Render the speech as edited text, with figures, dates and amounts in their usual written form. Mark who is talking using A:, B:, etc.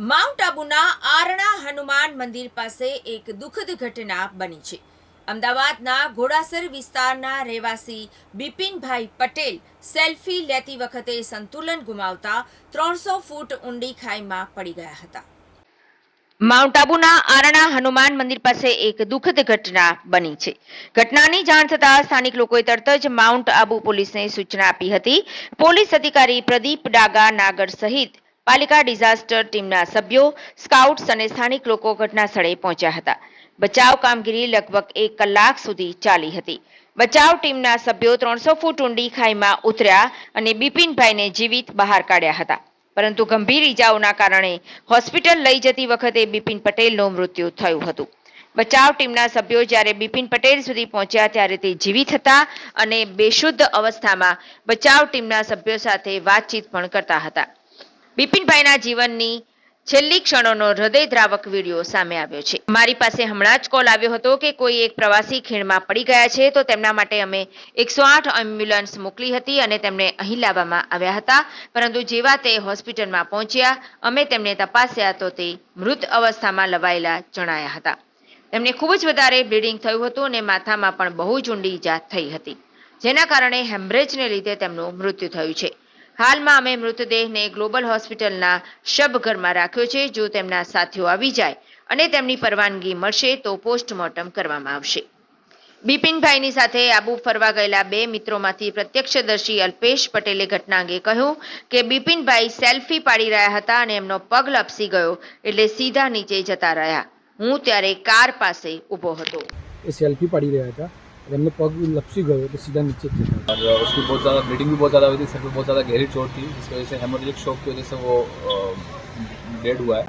A: Mount આબુના આરણા Hanuman મંદિર પાસે એક દુઃખદ ઘટના બની છે। અમદાવાદના ઘોડાસર વિસ્તારના રહેવાસી બિપિનભાઈ પટેલ સેલ્ફી લેતી વખતે સંતુલન ગુમાવતા 300 ફૂટ ઊંડી ખાઈમાં પડી ગયા હતા। માઉન્ટ આબુના આરણા હનુમાન મંદિર પાસે એક દુઃખદ ઘટના બની છે। ઘટનાની જાણ થતાં સ્થાનિક લોકોએ તરત જ માઉન્ટ આબુ પોલીસને સૂચના આપી હતી। પોલીસ અધિકારી પ્રદીપ ડાગા નાગર સહિત પાલિકા ડિઝાસ્ટર ટીમના સભ્યો, સ્કાઉટ્સ અને સ્થાનિક લોકો ઘટના સ્થળે પહોંચ્યા હતા। બચાવ કામગીરી લગભગ 1 કલાક સુધી ચાલી હતી। બચાવ ટીમના સભ્યો 300 ફૂટ ઊંડી ખાઈમાં ઉતર્યા અને બિપિનભાઈને જીવિત બહાર કાઢ્યા હતા, પરંતુ ગંભીર ઈજાઓના કારણે હોસ્પિટલ લઈ જતી વખતે બિપિન પટેલનું મૃત્યુ થયું હતું। બચાવ ટીમના સભ્યો જ્યારે બિપિન પટેલ સુધી પહોંચ્યા ત્યારે તે જીવિત હતા અને બેશુદ્ધ અવસ્થામાં બચાવ ટીમના સભ્યો સાથે વાતચીત પણ કરતા હતા। બિપિનભાઈના જીવનની છેલ્લી ક્ષણોનો હૃદયદ્રાવક વિડીયો સામે આવ્યો છે। મારી પાસે હમણાં જ કોલ આવ્યો હતો કે કોઈ એક પ્રવાસી ખીણમાં પડી ગયા છે, તો તેમના માટે અમે 108 એમ્બ્યુલન્સ મોકલી હતી અને તેમને અહીં લાવવામાં આવ્યા હતા, પરંતુ જેવા તે હોસ્પિટલમાં પહોંચ્યા અમે તેમને તપાસ્યા તો તે મૃત અવસ્થામાં લવાયેલા જણાયા હતા। તેમને ખૂબ જ વધારે બ્લીડિંગ થયું હતું અને માથામાં પણ બહુ જ ઊંડી ઈજા થઈ હતી, જેના કારણે હેમરેજને લીધે તેમનું મૃત્યુ થયું છે। હાલમાં અમે મૃતદેહને ગ્લોબલ હોસ્પિટલના શબઘરમાં રાખ્યો છે। જો તેમના સાથીઓ આવી જાય અને તેમની પરવાનગી મળશે તો પોસ્ટમોર્ટમ કરવામાં આવશે। બિપિનભાઈની સાથે આબુ ફરવા ગયેલા 2 મિત્રોમાંથી પ્રત્યક્ષદર્શી અલ્પેશ પટેલે ઘટના અંગે કહ્યું કે બિપિનભાઈ સેલ્ફી પાડી રહ્યા હતા અને એમનો પગ લપસી ગયો એટલે સીધા નીચે જતા રહ્યા। હું ત્યારે કાર પાસે ઊભો હતો।
B: ये सेल्फी पड़ी रहा था, हमने पग लपसी गए तो सीधा नीचे गिरा
C: और उसकी बहुत ज़्यादा ब्लीडिंग भी बहुत ज़्यादा हुई थी, सर पे बहुत ज़्यादा गहरी चोट थी, जिसकी वजह से हेमोरेजिक शॉक की वजह से वो डेड हुआ है।